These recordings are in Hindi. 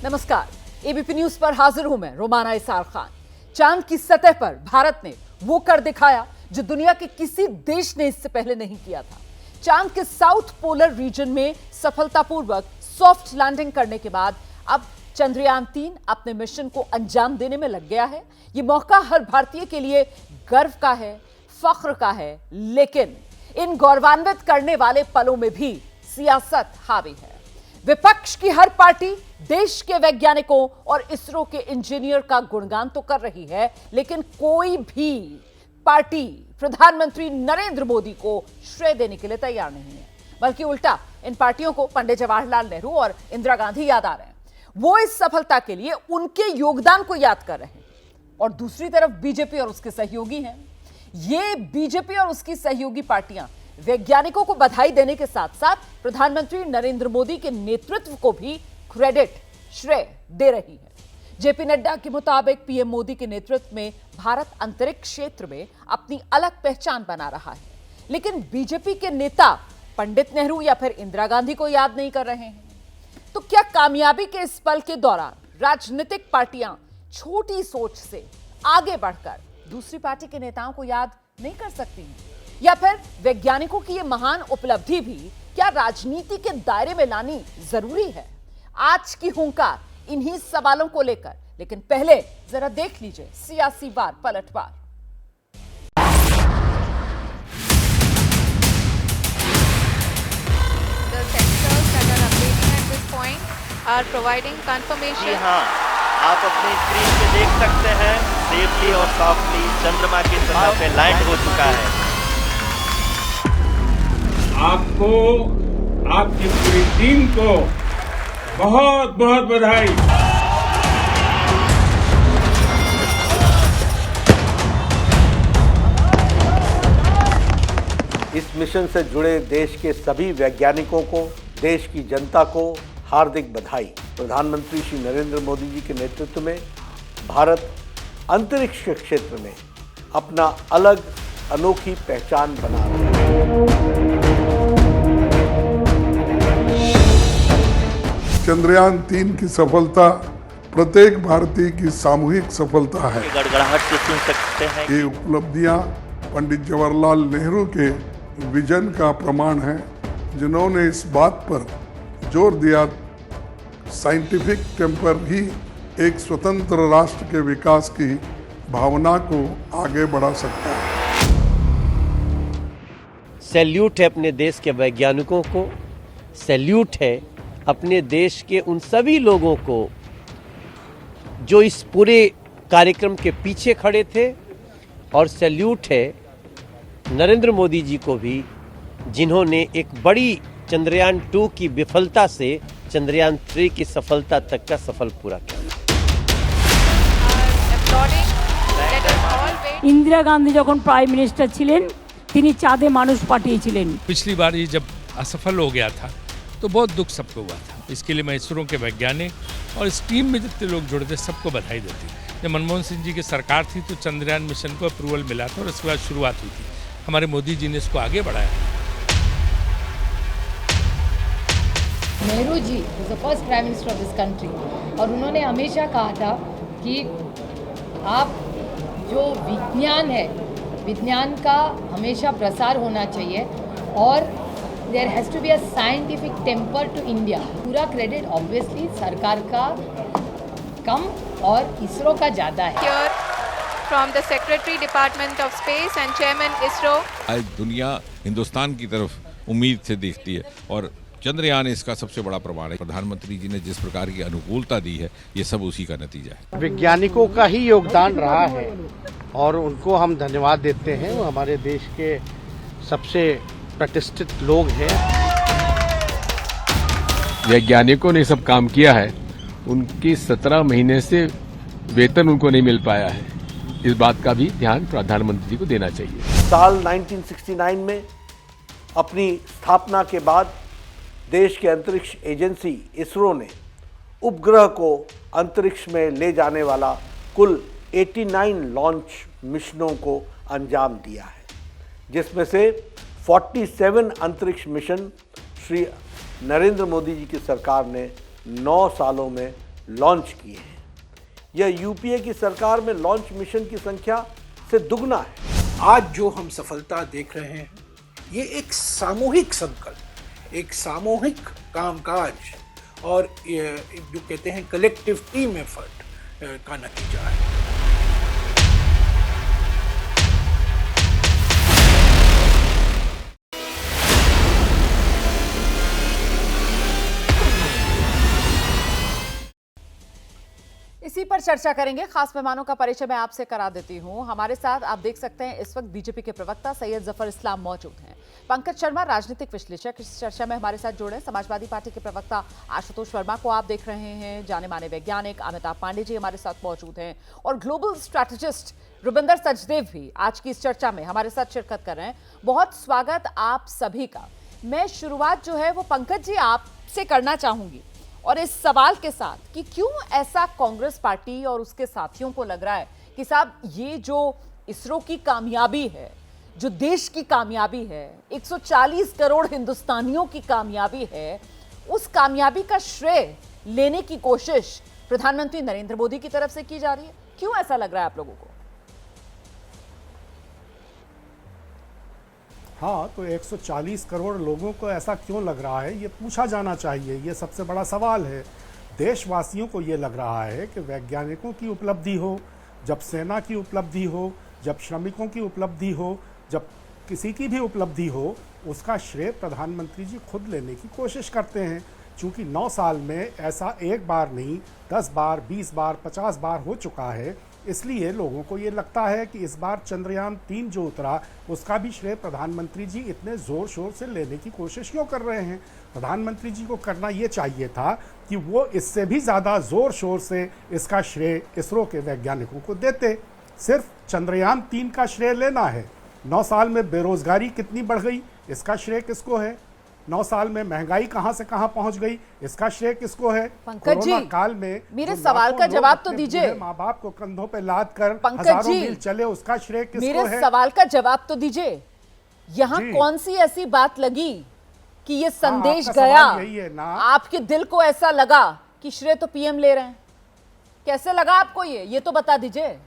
नमस्कार, एबीपी न्यूज पर हाजिर हूं मैं रोमाना इसार खान। चांद की सतह पर भारत ने वो कर दिखाया जो दुनिया के किसी देश ने इससे पहले नहीं किया था। चांद के साउथ पोलर रीजन में सफलतापूर्वक सॉफ्ट लैंडिंग करने के बाद अब चंद्रयान 3 अपने मिशन को अंजाम देने में लग गया है। ये मौका हर भारतीय के लिए गर्व का है, फख्र का है, लेकिन इन गौरवान्वित करने वाले पलों में भी सियासत हावी है। विपक्ष की हर पार्टी देश के वैज्ञानिकों और इसरो के इंजीनियर का गुणगान तो कर रही है, लेकिन कोई भी पार्टी प्रधानमंत्री नरेंद्र मोदी को श्रेय देने के लिए तैयार नहीं है, बल्कि उल्टा इन पार्टियों को पंडित जवाहरलाल नेहरू और इंदिरा गांधी याद आ रहे हैं। वो इस सफलता के लिए उनके योगदान को याद कर रहे हैं। और दूसरी तरफ बीजेपी और उसके सहयोगी हैं। ये बीजेपी और उसकी सहयोगी पार्टियां वैज्ञानिकों को बधाई देने के साथ साथ प्रधानमंत्री नरेंद्र मोदी के नेतृत्व को भी क्रेडिट, श्रेय दे रही है। जेपी नड्डा के मुताबिक पीएम मोदी के नेतृत्व में भारत अंतरिक्ष क्षेत्र में अपनी अलग पहचान बना रहा है, लेकिन बीजेपी के नेता पंडित नेहरू या फिर इंदिरा गांधी को याद नहीं कर रहे हैं। तो क्या कामयाबी के इस पल के दौरान राजनीतिक पार्टियां छोटी सोच से आगे बढ़कर दूसरी पार्टी के नेताओं को याद नहीं कर सकती हैं? या फिर वैज्ञानिकों की यह महान उपलब्धि भी क्या राजनीति के दायरे में लानी जरूरी है? आज की हुंकार इन्हीं सवालों को लेकर, लेकिन पहले जरा देख लीजिए सियासी वार पलटवार। The sensors that are updating at this point are providing confirmation. जी हाँ, आप अपनी स्क्रीन पे देख सकते हैं सेफली और सॉफ्टली चंद्रमा की सतह पे लैंड हो चुका है। आपको, आपकी पूरी टीम को बहुत बहुत बधाई। इस मिशन से जुड़े देश के सभी वैज्ञानिकों को, देश की जनता को हार्दिक बधाई। प्रधानमंत्री श्री नरेंद्र मोदी जी के नेतृत्व में भारत अंतरिक्ष के क्षेत्र में अपना अलग अनोखी पहचान बना रहा है। चंद्रयान 3 की सफलता प्रत्येक भारतीय की सामूहिक सफलता है। गड़गड़ाहट से सुन सकते हैं। ये उपलब्धियां पंडित जवाहरलाल नेहरू के विजन का प्रमाण है, जिन्होंने इस बात पर जोर दिया साइंटिफिक टेम्पर ही एक स्वतंत्र राष्ट्र के विकास की भावना को आगे बढ़ा सकता है। सैल्यूट है अपने देश के वैज्ञानिकों को, सैल्यूट है अपने देश के उन सभी लोगों को जो इस पूरे कार्यक्रम के पीछे खड़े थे, और सैल्यूट है नरेंद्र मोदी जी को भी, जिन्होंने एक बड़ी चंद्रयान 2 की विफलता से चंद्रयान 3 की सफलता तक का सफल पूरा किया। इंदिरा गांधी যখন प्राइम मिनिस्टर ছিলেন তিনি চাঁদে মানুষ পাঠিয়েছিলেন। पिछली बार ये जब असफल हो गया था तो बहुत दुख सबको हुआ था। इसके लिए मैं इसरो के वैज्ञानिक और इस टीम में जितने लोग जुड़े थे सबको बधाई देती हूँ। जब मनमोहन सिंह जी की सरकार थी तो चंद्रयान मिशन को अप्रूवल मिला था और इसके बाद शुरुआत हुई थी। हमारे मोदी जी ने इसको आगे बढ़ाया। Nehru ji was the first prime minister of this country, और उन्होंने हमेशा कहा था कि आप जो विज्ञान है, विज्ञान का हमेशा प्रसार होना चाहिए और there has to be a scientific temper to India. पूरा क्रेडिट ऑब्वियसली सरकार का कम और इसरो का ज़्यादा है। Here from the Secretary Department of Space and Chairman ISRO. आज दुनिया हिंदुस्तान की तरफ उम्मीद से देखती है और चंद्रयान इसका सबसे बड़ा प्रमाण है। प्रधानमंत्री जी ने जिस प्रकार की अनुकूलता दी है, ये सब उसी का नतीजा है। वैज्ञानिकों का ही योगदान रहा है और उनको हम धन्यवाद देते हैं। वो हमारे देश के सबसे प्रतिष्ठित लोग हैं। वैज्ञानिकों ने सब काम किया है, उनकी 17 महीने से वेतन उनको नहीं मिल पाया है। इस बात का भी ध्यान प्रधानमंत्री जी को देना चाहिए। साल 1969 में अपनी स्थापना के बाद देश के अंतरिक्ष एजेंसी इसरो ने उपग्रह को अंतरिक्ष में ले जाने वाला कुल 89 लॉन्च मिशनों को अंजाम दिया है, जिसमें से 47 अंतरिक्ष मिशन श्री नरेंद्र मोदी जी की सरकार ने 9 सालों में लॉन्च किए हैं। यह यूपीए की सरकार में लॉन्च मिशन की संख्या से दुगना है। आज जो हम सफलता देख रहे हैं ये एक सामूहिक संकल्प, एक सामूहिक कामकाज और जो कहते हैं कलेक्टिव टीम एफर्ट का नतीजा है। इसी पर चर्चा करेंगे। खास मेहमानों का परिचय मैं आपसे करा देती हूं। हमारे साथ आप देख सकते हैं इस वक्त बीजेपी के प्रवक्ता सैयद जफर इस्लाम मौजूद हैं। पंकज शर्मा राजनीतिक विश्लेषक इस चर्चा में हमारे साथ जुड़े। समाजवादी पार्टी के प्रवक्ता आशुतोष वर्मा को आप देख रहे हैं। जाने माने वैज्ञानिक अमिताभ पांडे जी हमारे साथ मौजूद हैं और ग्लोबल स्ट्रैटेजिस्ट रुबिंदर सचदेव भी आज की इस चर्चा में हमारे साथ शिरकत कर रहे हैं। बहुत स्वागत आप सभी का। मैं शुरुआत जो है वो पंकज जी आपसे करना चाहूंगी और इस सवाल के साथ कि क्यों ऐसा कांग्रेस पार्टी और उसके साथियों को लग रहा है कि साहब ये जो इसरो की कामयाबी है, जो देश की कामयाबी है, 140 करोड़ हिंदुस्तानियों की कामयाबी है, उस कामयाबी का श्रेय लेने की कोशिश प्रधानमंत्री नरेंद्र मोदी की तरफ से की जा रही है। क्यों ऐसा लग रहा है आप लोगों को? हाँ, तो 140 करोड़ लोगों को ऐसा क्यों लग रहा है ये पूछा जाना चाहिए। ये सबसे बड़ा सवाल है। देशवासियों को ये लग रहा है कि वैज्ञानिकों की उपलब्धि हो, जब सेना की उपलब्धि हो, जब श्रमिकों की उपलब्धि हो, जब किसी की भी उपलब्धि हो, उसका श्रेय प्रधानमंत्री जी खुद लेने की कोशिश करते हैं। चूँकि 9 साल में ऐसा एक बार नहीं 10 बार, 20 बार, 50 बार हो चुका है, इसलिए लोगों को ये लगता है कि इस बार चंद्रयान 3 जो उतरा उसका भी श्रेय प्रधानमंत्री जी इतने ज़ोर शोर से लेने की कोशिश क्यों कर रहे हैं। प्रधानमंत्री जी को करना ये चाहिए था कि वो इससे भी ज़्यादा ज़ोर शोर से इसका श्रेय इसरो के वैज्ञानिकों को देते। सिर्फ चंद्रयान 3 का श्रेय लेना है। 9 साल में बेरोज़गारी कितनी बढ़ गई, इसका श्रेय किसको है। 9 साल में महंगाई कहां से कहां पहुंच गई, इसका श्रेय किसको है। पंकज जी, काल में मेरे सवाल का जवाब तो दीजिए। माँ बाप को कंधों पे लाद कर हजारों मील चले, उसका श्रेय किसको है। मेरे सवाल का जवाब तो दीजिए। यहाँ कौन सी ऐसी बात लगी कि ये संदेश गया, आपके दिल को ऐसा लगा कि श्रेय तो पीएम ले रहे हैं? कैसे लगा आपको ये तो बता दीजिए।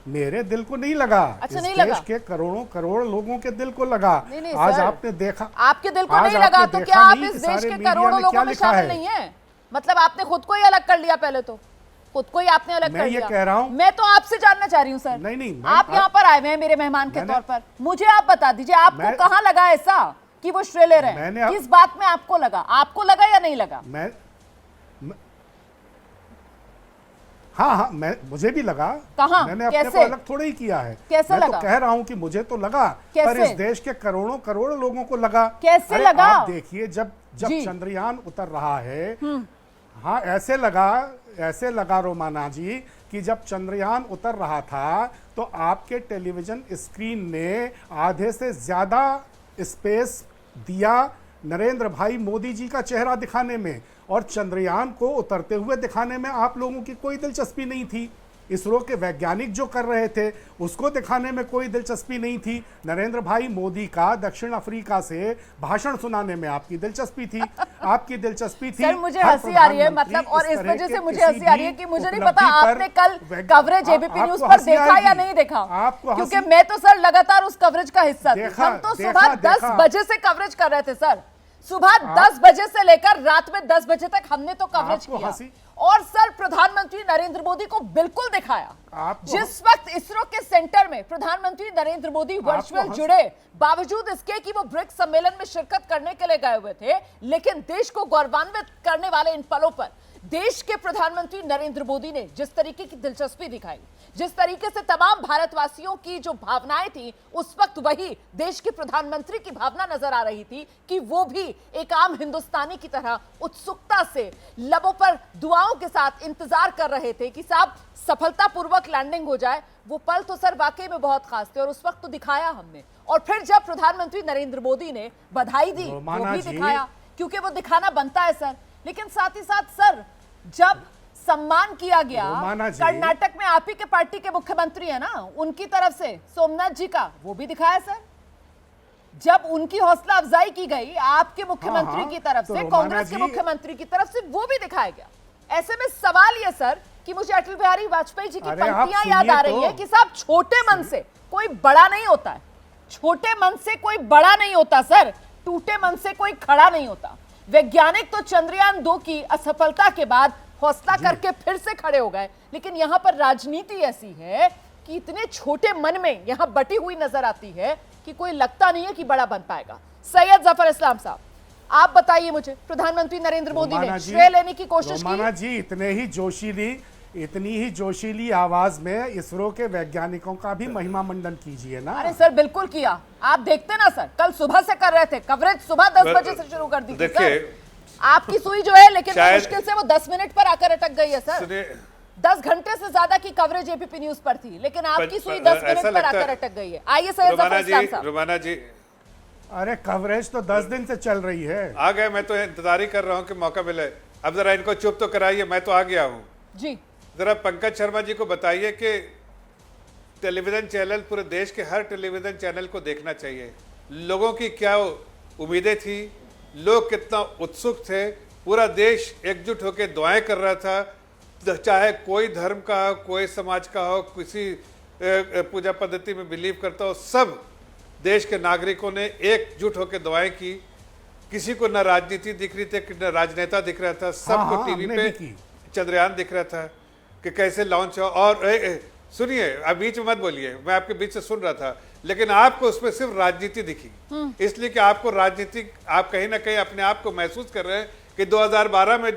मेरे दिल को नहीं लगा। अच्छा, इस नहीं देश लगा। के करोड़ों करोड़ लोगों के दिल को लगा। नहीं, आज सर, आपने देखा, आपके दिल को नहीं लगा तो क्या आप इस देश के करोड़ों लोगों में शामिल नहीं है? मतलब आपने खुद को ही अलग कर लिया। पहले तो खुद को ही आपने अलग कर लिया। मैं ये कह रहा हूं, मैं तो आपसे जानना चाह रही हूँ सर। नहीं, आप यहाँ पर आए हुए हैं मेरे मेहमान के तौर पर, मुझे आप बता दीजिए आपको कहाँ लगा ऐसा कि वो श्रेय ले रहे हैं? किस बात में आपको लगा? आपको लगा या नहीं लगा? हाँ, मुझे भी लगा। कहाँ? मैंने अपने को अलग थोड़ा ही किया है। कैसे मैं लगा? तो कह रहा हूँ कि मुझे तो लगा, पर इस देश के करोड़ों करोड़ लोगों को लगा। कैसे लगा? आप देखिए, जब चंद्रयान उतर रहा है, हाँ ऐसे लगा रोमाना जी कि जब चंद्रयान उतर रहा था तो आपके टेलीविजन स्क्रीन ने आधे से ज्यादा स्पेस दिया नरेंद्र भाई मोदी जी का चेहरा दिखाने में, और चंद्रयान को उतरते हुए दिखाने में आप लोगों की कोई दिलचस्पी नहीं थी। इसरो के वैज्ञानिक जो कर रहे थे उसको दिखाने में कोई दिलचस्पी नहीं थी। नरेंद्र भाई मोदी का दक्षिण अफ्रीका से भाषण सुनाने में आपकी दिलचस्पी थी। आपकी दिलचस्पी थी। सर, मुझे हंसी आ रही है, मतलब, और इस वजह से मुझे हंसी आ रही है कि मुझे नहीं पता आपने कल कवरेज एबीपी न्यूज पर देखा या नहीं देखा, क्योंकि मैं तो सर लगातार उस कवरेज का हिस्सा थी। हम तो सुबह 10 बजे से कवरेज कर रहे थे सर। सुबह 10 बजे से लेकर रात में 10 बजे तक हमने तो कवरेज किया, और सर प्रधानमंत्री नरेंद्र मोदी को बिल्कुल दिखाया। जिस वक्त इसरो के सेंटर में प्रधानमंत्री नरेंद्र मोदी वर्चुअल जुड़े, बावजूद इसके कि वो ब्रिक्स सम्मेलन में शिरकत करने के लिए गए हुए थे, लेकिन देश को गौरवान्वित करने वाले इन पलों पर देश के प्रधानमंत्री नरेंद्र मोदी ने जिस तरीके की दिलचस्पी दिखाई, जिस तरीके से तमाम भारतवासियों की जो भावनाएं थी, उस वक्त वही देश के प्रधानमंत्री की भावना नजर आ रही थी कि वो भी एक आम हिंदुस्तानी की तरह उत्सुकता से लबों पर दुआओं के साथ इंतजार कर रहे थे कि साहब सफलतापूर्वक लैंडिंग हो जाए। वो पल तो सर वाकई में बहुत खास थे और उस वक्त तो दिखाया हमने। और फिर जब प्रधानमंत्री नरेंद्र मोदी ने बधाई दी, वो भी दिखाया, क्योंकि वो दिखाना बनता है सर। लेकिन साथ ही साथ सर, जब सम्मान किया गया कर्नाटक में, आप ही के पार्टी के मुख्यमंत्री है ना, उनकी तरफ से सोमनाथ जी का, वो भी दिखाया सर। जब उनकी हौसला अफजाई की गई आपके मुख्यमंत्री की तरफ तो से, रोमाना कांग्रेस के जी- मुख्यमंत्री की तरफ से, वो भी दिखाया गया। ऐसे में सवाल ये सर कि मुझे अटल बिहारी वाजपेयी जी की अरे आप पंक्तियां याद आ सुनिए रही तो। है कि साहब छोटे मन से कोई बड़ा नहीं होता है, छोटे मन से कोई बड़ा नहीं होता सर, टूटे मन से कोई खड़ा नहीं होता। वैज्ञानिक तो चंद्रयान 2 की असफलता के बाद हौसला करके फिर से खड़े हो गए, लेकिन यहां पर राजनीति ऐसी है कि इतने छोटे मन में यहां बटी हुई नजर आती है कि कोई लगता नहीं है कि बड़ा बन पाएगा। सैयद जफर इस्लाम साहब, आप बताइए मुझे, प्रधानमंत्री नरेंद्र मोदी रोमाना ने जी- श्रेय लेने की कोशिश रोमाना की? जी इतनी ही जोशीली आवाज में इसरो के वैज्ञानिकों का भी महिमा मंडन कीजिए ना। अरे सर बिल्कुल किया, आप देखते ना सर, कल सुबह से कर रहे थे कवरेज, सुबह 10 बजे से शुरू कर दी थी सर। आपकी सुई जो है लेकिन मुश्किल से वो 10 मिनट पर आकर अटक गई है सर। 10 घंटे से ज्यादा की कवरेज एबीपी न्यूज पर थी, लेकिन आपकी सुई 10 मिनट पर आकर अटक गई है। आइए सैयद जफर इस्लाम साहब। रुमाना जी, अरे कवरेज तो 10 दिन से चल रही है। आ गए, मैं तो इंतजार ही कर रहा हूँ कि मौका मिले। अब जरा इनको चुप तो कराइए, मैं तो आ गया हूँ जी। जरा पंकज शर्मा जी को बताइए कि टेलीविजन चैनल, पूरे देश के हर टेलीविजन चैनल को देखना चाहिए। लोगों की क्या उम्मीदें थी, लोग कितना उत्सुक थे, पूरा देश एकजुट होकर दुआएं कर रहा था, चाहे कोई धर्म का हो, कोई समाज का हो, किसी पूजा पद्धति में बिलीव करता हो, सब देश के नागरिकों ने एकजुट होकर दुआएं की। किसी को न राजनीति दिख रही थी, न राजनेता दिख रहा था, सबको टीवी पे चंद्रयान दिख रहा था कि कैसे लॉन्च हो। और सुनिए, अब बीच में मत बोलिए, मैं आपके बीच से सुन रहा था, लेकिन आपको उसमें सिर्फ राजनीति दिखी, इसलिए कि आपको राजनीतिक, आप कहीं ना कहीं अपने आप को महसूस कर रहे हैं कि 2012 में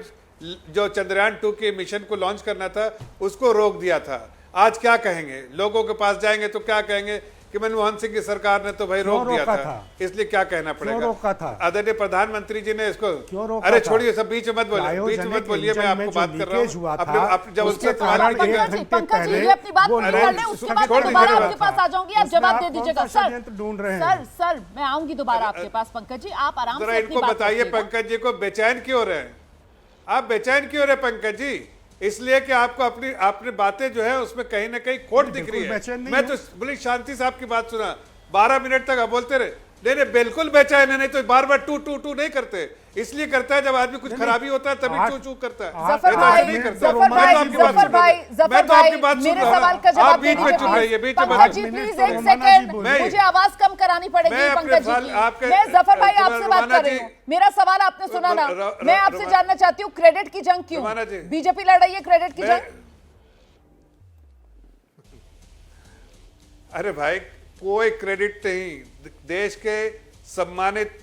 जो चंद्रयान 2 के मिशन को लॉन्च करना था उसको रोक दिया था। आज क्या कहेंगे, लोगों के पास जाएंगे तो क्या कहेंगे कि मनमोहन सिंह की सरकार ने तो भाई रोक दिया था, इसलिए क्या कहना पड़ेगा। आदरणीय प्रधानमंत्री जी ने इसको, अरे छोड़िए सब, बीच में मत बोलिए, बीच में मत बोलिए, मैं आपको बात कर रहा हूँ। जब उसके पंकज जी अपनी बात पूरी कर लें, उसके बाद मैं दोबारा आपके पास आ जाऊंगी, आप जवाब दे दीजिएगा। सर मैं आऊंगी दोबारा आपके पास। पंकज जी आप आराम से इनको बताइए, पंकज जी को बेचैन क्यों हो रहे हैं आप, बेचैन क्यों हो रहे पंकज जी? इसलिए कि आपको अपनी बातें जो है उसमें कहीं ना कहीं खोट दिख रही है। मैं तो बड़ी शांति से आपकी बात सुना, 12 मिनट तक आप बोलते रहे। नहीं बिल्कुल बेचैन है, नहीं तो बार बार टू टू टू नहीं करते, इसलिए करता है जब आदमी कुछ खराबी होता है तभी चू चू करता है। जफर भाई, मैं तो आपकी बात सुन रहा हूं, आप बीच में चुप रहिए, बीच में पंकज जी प्लीज एक सेकंड, मुझे आवाज कम करानी पड़ेगी पंकज जी की। मैं जफर भाई आपसे बात कर रही हूँ, मेरा सवाल आपने सुना ना, मैं आपसे जानना चाहती हूँ क्रेडिट की जंग क्यों बीजेपी लड़ रही है, क्रेडिट की जंग? अरे भाई कोई क्रेडिट नहीं, देश के सम्मानित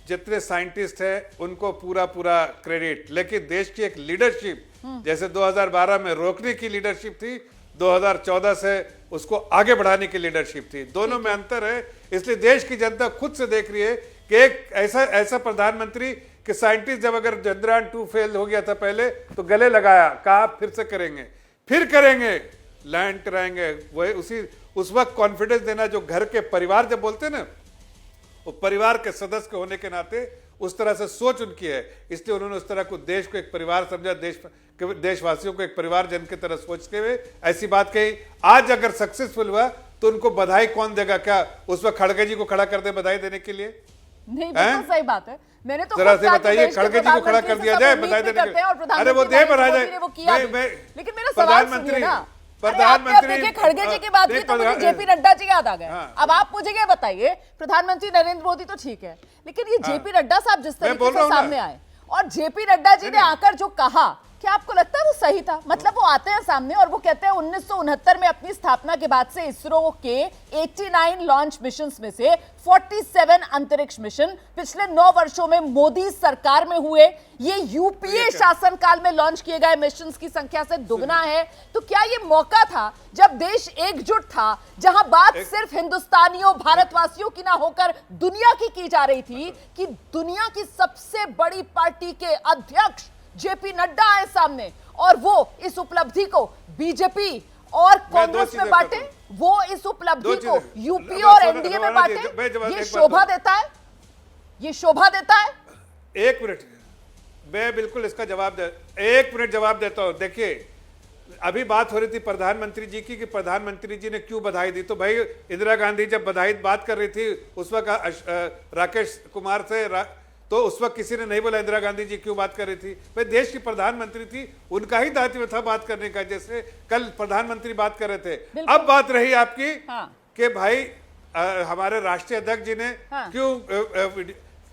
जितने साइंटिस्ट हैं उनको पूरा पूरा क्रेडिट, लेकिन देश की एक लीडरशिप, जैसे 2012 में रोकने की लीडरशिप थी, 2014 से उसको आगे बढ़ाने की लीडरशिप थी, दोनों में अंतर है। इसलिए देश की जनता खुद से देख रही है कि एक ऐसा प्रधानमंत्री कि साइंटिस्ट जब अगर चंद्रयान 2 फेल हो गया था पहले तो गले लगाया, कहा फिर से करेंगे, फिर करेंगे, लैंड कराएंगे। वही उस वक्त कॉन्फिडेंस देना, जो घर के परिवार जब बोलते ना, वो परिवार के सदस्य के होने के नाते उस तरह से सोच उनकी है, इसलिए उन्होंने उस तरह को देश को एक परिवार समझा, देशवासियों को एक परिवार जन की तरह सोचते हुए ऐसी बात कही। आज अगर सक्सेसफुल हुआ तो उनको बधाई कौन देगा? क्या उस वक्त खड़गे जी को खड़ा कर दे बधाई देने के लिए? नहीं, बिल्कुल सही बात है। मैंने तो जरा से बताइए, खड़गे जी को खड़ा कर दिया जाए बधाई देने के लिए? अरे वो दे बढ़ा जाए, लेकिन मेरा सवाल सुनिए ना, प्रधानमंत्री खड़गे जी की बात की तो मुझे जेपी नड्डा जी याद आ गए। अब आप मुझे ये बताइए, प्रधानमंत्री नरेंद्र मोदी तो ठीक है, लेकिन ये जेपी नड्डा साहब जिस तरीके से सामने आए और जेपी नड्डा जी ने आकर जो कहा, क्या आपको लगता है वो सही था? मतलब वो आते हैं सामने और वो कहते हैं 1969 में अपनी स्थापना के बाद से इसरो के 89 लॉन्च मिशंस में से 47 अंतरिक्ष मिशन पिछले 9 वर्षों में मोदी सरकार में हुए। ये यूपीए शासनकाल में लॉन्च किए गए मिशंस की संख्या से दुगना है। तो क्या ये मौका था जब देश एकजुट था, जहां बात सिर्फ हिंदुस्तानियों, भारतवासियों की ना होकर दुनिया की जा रही थी कि दुनिया की सबसे बड़ी पार्टी के अध्यक्ष जेपी नड्डा आए सामने और वो इस उपलब्धि को बीजेपी और कांग्रेस में बांटे, वो इस उपलब्धि को यूपी और एनडीए में बांटे? ये शोभा देता है, ये शोभा देता है? एक मिनट, मैं बिल्कुल इसका जवाब एक मिनट जवाब देता हूं। देखिए, अभी बात हो रही थी प्रधानमंत्री जी की कि प्रधानमंत्री जी ने क्यों बधाई दी, तो भाई इंदिरा गांधी जब बधाई बात कर रही थी उस वक्त राकेश कुमार से तो उस वक्त किसी ने नहीं बोला इंदिरा गांधी जी क्यों बात कर रही थी। भाई देश की प्रधानमंत्री थी, उनका ही दायित्व था बात करने का, जैसे कल प्रधानमंत्री बात कर रहे थे। अब बात रही आपकी कि भाई हमारे राष्ट्रीय अध्यक्ष जी ने क्यों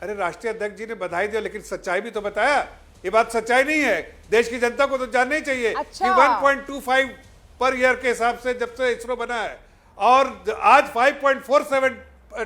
अरे राष्ट्रीय अध्यक्ष जी ने बधाई दिया, लेकिन सच्चाई भी तो बताया। ये बात सच्चाई नहीं है, देश की जनता को तो जानना ही चाहिए कि 1.25 पर ईयर के हिसाब से जब से इसरो बना है और आज 5.47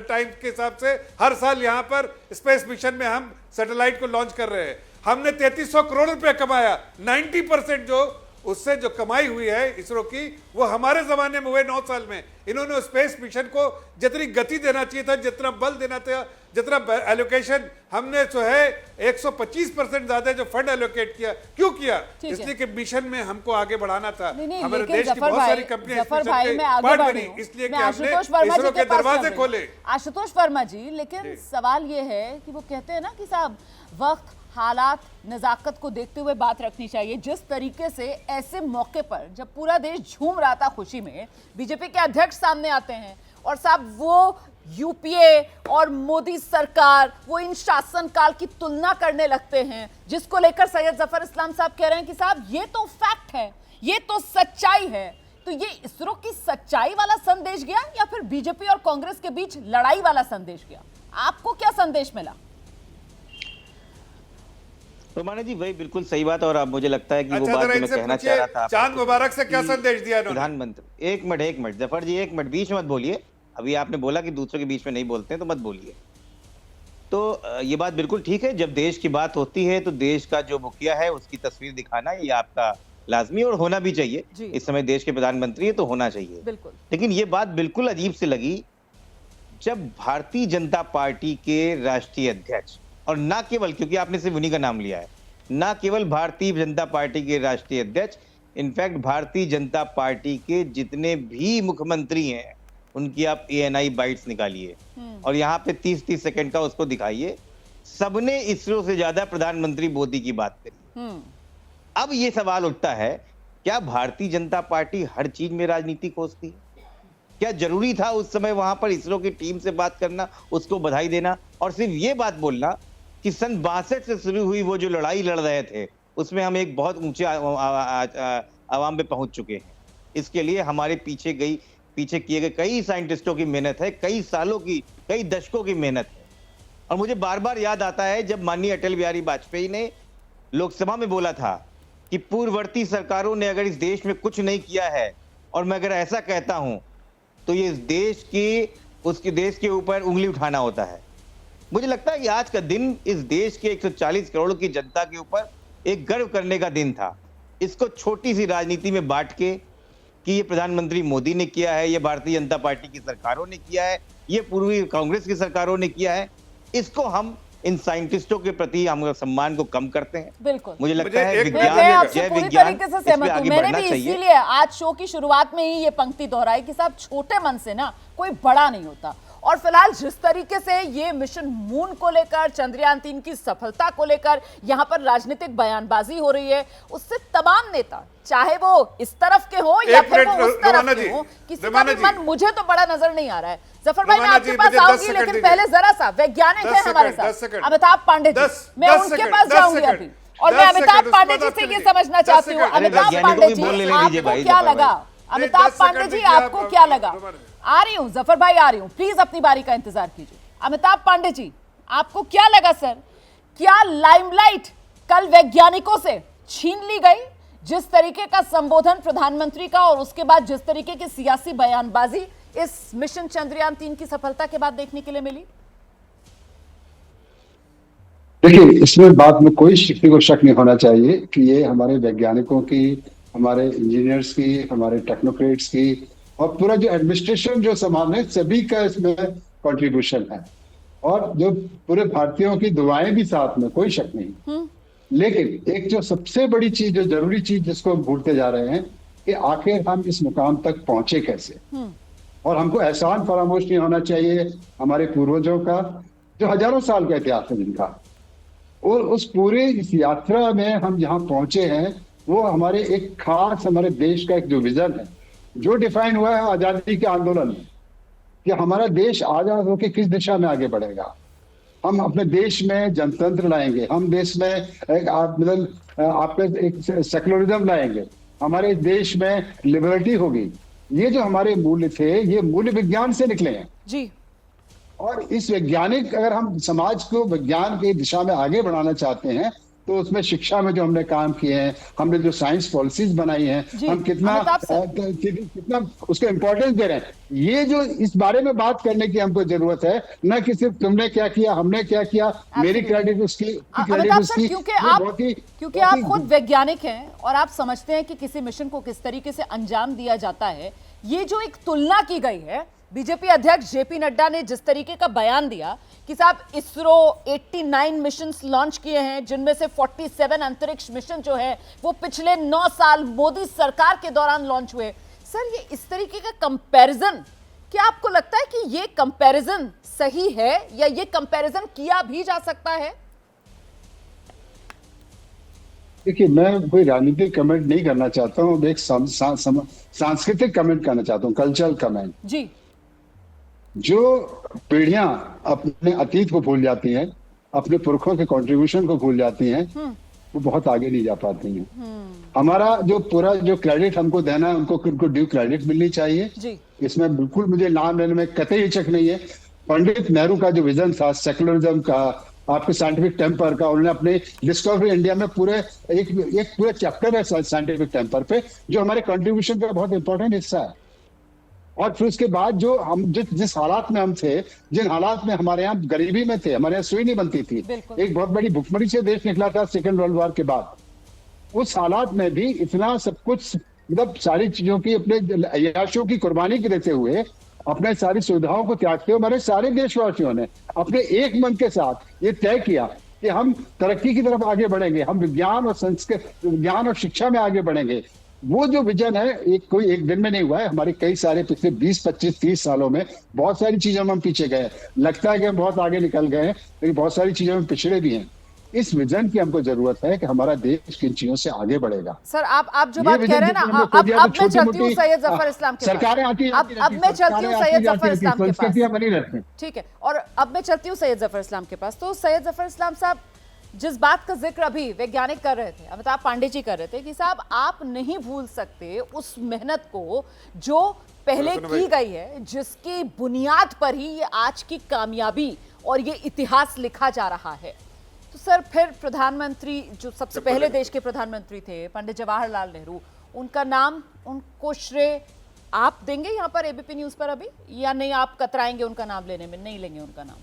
टाइम के हिसाब से हर साल यहाँ पर स्पेस मिशन में हम सैटेलाइट को लॉन्च कर रहे हैं। हमने 3300 करोड़ रुपए कमाया। 90% जो उससे जो कमाई हुई है इसरो की वो हमारे जमाने में हुए 9 साल में। इन्होंने स्पेस मिशन को जितनी गति देना चाहिए था, जितना बल देना था, जितना एलोकेशन हमने जो है 125% ज्यादा जो फंड एलोकेट किया। क्यों किया? इसलिए कि मिशन में हमको आगे बढ़ाना था। हमारे देश की बहुत सारी कंपनियां पार्ट बनी, इसलिए कि हमने इसरो के दरवाजे खोले। आशुतोष वर्मा जी, लेकिन सवाल ये है कि वो कहते हैं ना कि साहब वक्त, हालात, नजाकत को देखते हुए बात रखनी चाहिए। जिस तरीके से ऐसे मौके पर जब पूरा देश झूम रहा था खुशी में, बीजेपी के अध्यक्ष सामने आते हैं और साहब वो यूपीए और मोदी सरकार, वो इन शासनकाल की तुलना करने लगते हैं, जिसको लेकर सैयद जफर इस्लाम साहब कह रहे हैं कि साहब ये तो फैक्ट है, ये तो सच्चाई है। तो ये इसरो की सच्चाई वाला संदेश गया या फिर बीजेपी और कांग्रेस के बीच लड़ाई वाला संदेश गया? आपको क्या संदेश मिला? रोमाना जी वही बिल्कुल सही बात। और अब मुझे लगता है कि वो बात मैं कहना चाह रहा था, चांद मुबारक से क्या संदेश दिया प्रधानमंत्री। एक मिनट जफर जी, एक मिनट, बीच में मत बोलिए। अभी आपने बोला कि दूसरों के बीच में नहीं बोलते हैं, तो मत बोलिए। तो ये बात बिल्कुल ठीक है, जब देश की बात होती है तो देश का जो मुखिया है उसकी तस्वीर दिखाना ये आपका लाजमी और होना भी चाहिए। इस समय देश के प्रधानमंत्री है तो होना चाहिए। लेकिन ये बात बिल्कुल अजीब से लगी जब भारतीय जनता पार्टी के राष्ट्रीय अध्यक्ष, और ना केवल, क्योंकि आपने सिर्फ उन्हीं का नाम लिया है, ना केवल भारतीय जनता पार्टी के राष्ट्रीय अध्यक्ष, इनफैक्ट भारतीय जनता पार्टी के जितने भी मुख्यमंत्री हैं उनकी आप ANI बाइट्स निकालिए और यहाँ पे 30-30 सेकंड का उसको दिखाइए। सबने इसरो से ज्यादा प्रधानमंत्री मोदी की बात करी। अब ये सवाल उठता है, क्या भारतीय जनता पार्टी हर चीज में राजनीति खोजती है? क्या जरूरी था उस समय वहां पर इसरो की टीम से बात करना, उसको बधाई देना और सिर्फ ये बात बोलना कि सन 62 से शुरू हुई वो जो लड़ाई लड़ रहे थे उसमें हम एक बहुत ऊंचे आवाम पे पहुंच चुके हैं। इसके लिए हमारे पीछे किए गए कई साइंटिस्टों की मेहनत है, कई सालों की, कई दशकों की मेहनत है। और मुझे बार बार याद आता है जब माननीय अटल बिहारी वाजपेयी ने लोकसभा में बोला था कि पूर्ववर्ती सरकारों ने अगर इस देश में कुछ नहीं किया है और मैं अगर ऐसा कहता हूं तो ये उसके देश के ऊपर उंगली उठाना होता है। मुझे लगता है कि आज का दिन इस देश के 140 करोड़ की जनता के ऊपर एक गर्व करने का दिन था। इसको छोटी सी राजनीति में बांट के कि ये प्रधानमंत्री मोदी ने किया है, ये भारतीय जनता पार्टी की सरकारों ने किया है, ये पूर्वी कांग्रेस की सरकारों ने किया है, इसको हम इन साइंटिस्टों के प्रति हम सम्मान को कम करते हैं। बिल्कुल, मुझे लगता है विज्ञान, जय विज्ञान, से सहमत हूं। मैंने भी इसीलिए आज शो की शुरुआत में ही ये पंक्ति दोहराई कि साहब छोटे मन से ना कोई बड़ा नहीं होता। और फिलहाल जिस तरीके से ये मिशन मून को लेकर, चंद्रयान 3 की सफलता को लेकर यहाँ पर राजनीतिक बयानबाजी हो रही है, उससे तमाम नेता, चाहे वो इस तरफ के हो या फिर वो उस तरफ के हो, किसी का भी मन मुझे तो बड़ा नजर नहीं आ रहा है। जफर भाई मैं आपके पास आऊंगी, लेकिन पहले जरा सा वैज्ञानिक है हमारे साथ अमिताभ पांडे जी, मैं उनके पास जाऊंगी अभी। और मैं अमिताभ पांडे जी से ये समझना चाहती हूँ, अमिताभ पांडे जी आपको क्या लगा? अमिताभ पांडे जी आपको क्या लगा? आ रही हूं जफर भाई, आ रही हूं, प्लीज अपनी बारी का इंतजार कीजिए। अमिताभ पांडे जी आपको क्या लगा सर? क्या लाइमलाइट कल वैज्ञानिकों से छीन ली गई? जिस तरीके का संबोधन प्रधानमंत्री का और उसके बाद जिस तरीके की सियासी बयानबाजी इस मिशन चंद्रयान 3 की सफलता के बाद देखने के लिए मिली? देखिए, इसमें बात में कोई किसी को शक नहीं होना चाहिए कि ये हमारे वैज्ञानिकों की, हमारे इंजीनियर्स की, हमारे टेक्नोक्रेट्स की और पूरा जो एडमिनिस्ट्रेशन जो संभालने सभी का इसमें कंट्रीब्यूशन है और जो पूरे भारतीयों की दुआएं भी साथ में, कोई शक नहीं। लेकिन एक जो सबसे बड़ी चीज, जो जरूरी चीज जिसको हम भूलते जा रहे हैं कि आखिर हम इस मुकाम तक पहुंचे कैसे। और हमको एहसान फरामोश नहीं होना चाहिए हमारे पूर्वजों का, जो हजारों साल का इतिहास है जिनका, और उस पूरे इस यात्रा में हम जहाँ पहुंचे हैं वो हमारे एक खास हमारे देश का एक जो विजन है, जो डिफाइन हुआ है आजादी के आंदोलन में, कि हमारा देश आजाद होकर किस दिशा में आगे बढ़ेगा। हम अपने देश में जनतंत्र लाएंगे, हम देश में एक सेकुलरिज्म लाएंगे, हमारे देश में लिबर्टी होगी। ये जो हमारे मूल्य थे, ये मूल्य विज्ञान से निकले हैं जी। और इस वैज्ञानिक, अगर हम समाज को विज्ञान की दिशा में आगे बढ़ाना चाहते हैं, तो उसमें शिक्षा में जो हमने काम किए हैं, हमने जो साइंस पॉलिसीज बनाई हैं, हम कितना उसको इम्पोर्टेंस दे रहे हैं, ये जो इस बारे में बात करने की हमको जरूरत है, न कि सिर्फ तुमने क्या किया, हमने क्या किया, मेरी क्रेडिट उसकी, क्रेडिट उसकी। क्योंकि आप खुद वैज्ञानिक हैं और आप समझते हैं कि किसी मिशन को किस तरीके से अंजाम दिया जाता है। ये जो एक तुलना की गई है, बीजेपी अध्यक्ष जेपी नड्डा ने जिस तरीके का बयान दिया कि साहब इसरो 89 मिशंस लॉन्च किए हैं, जिनमें से 47 अंतरिक्ष मिशन जो है वो पिछले 9 साल मोदी सरकार के दौरान लॉन्च हुए। सर, ये इस तरीके का कंपैरिजन, क्या आपको लगता है कि ये कंपैरिजन सही है या ये कंपैरिजन किया भी जा सकता है? देखिए, मैं कोई राजनीतिक कमेंट नहीं करना चाहता हूँ, एक सांस्कृतिक कमेंट करना चाहता हूँ, कल्चरल कमेंट जी। जो पीढ़ियां अपने अतीत को भूल जाती हैं, अपने पुरखों के कंट्रीब्यूशन को भूल जाती हैं, वो बहुत आगे नहीं जा पाती हैं। हमारा जो पूरा जो क्रेडिट हमको देना है, उनको ड्यू क्रेडिट मिलनी चाहिए जी। इसमें बिल्कुल मुझे नाम लेने में कतई हिचक नहीं है। पंडित नेहरू का जो विजन था सेकुलरिज्म का, आपके साइंटिफिक टेम्पर का, उन्होंने अपने डिस्कवरी इंडिया में पूरे एक पूरे चैप्टर है साइंटिफिक टेम्पर पे, जो हमारे कंट्रीब्यूशन का बहुत इंपॉर्टेंट हिस्सा है। और फिर उसके बाद जो हम जिस हालात में हम थे, जिन हालात में हमारे यहाँ गरीबी में थे, हमारे यहाँ सुई नहीं बनती थी, एक बहुत बड़ी भुखमरी से देश निकला था सेकेंड वर्ल्ड वॉर के बाद, उस हालात में भी इतना सब कुछ, मतलब सारी चीजों की अपने अय्याशों की कुर्बानी देते हुए, अपने सारी सुविधाओं को त्यागते हुए हमारे सारे देशवासियों ने अपने एक मन के साथ ये तय किया कि हम तरक्की की तरफ आगे बढ़ेंगे, हम विज्ञान और शिक्षा में आगे बढ़ेंगे। वो जो विजन है, कोई एक दिन में नहीं हुआ है, हमारे कई सारे पिछले 20, 25, 30 सालों में बहुत सारी चीजों में हम पीछे गए। लगता है कि हम बहुत आगे निकल गए हैं, लेकिन बहुत सारी चीजों में पिछड़े भी हैं। इस विजन की हमको जरूरत है कि हमारा देश किन चीजों से आगे बढ़ेगा। सर, आप जो बात कह रहे हैं ना, अब मैं चलती हूँ सैयद जफर इस्लाम के पास। सरकारें आती हैं, अब मैं चलती हूँ सैयद जफर इस्लाम के पास। ठीक है, और अब मैं चलती हूँ सैयद जफर इस्लाम के पास। तो सैयद जफर इस्लाम साहब, जिस बात का जिक्र अभी वैज्ञानिक कर रहे थे, अमिताभ पांडे जी कर रहे थे कि साहब आप नहीं भूल सकते उस मेहनत को जो पहले की गई है, जिसकी बुनियाद पर ही ये आज की कामयाबी और ये इतिहास लिखा जा रहा है। तो सर, फिर प्रधानमंत्री जो सबसे पहले देश के प्रधानमंत्री थे, पंडित जवाहरलाल नेहरू, उनका नाम, उनको श्रेय आप देंगे यहाँ पर एबीपी न्यूज पर अभी, या नहीं आप कतराएंगे उनका नाम लेने में, नहीं लेंगे उनका नाम?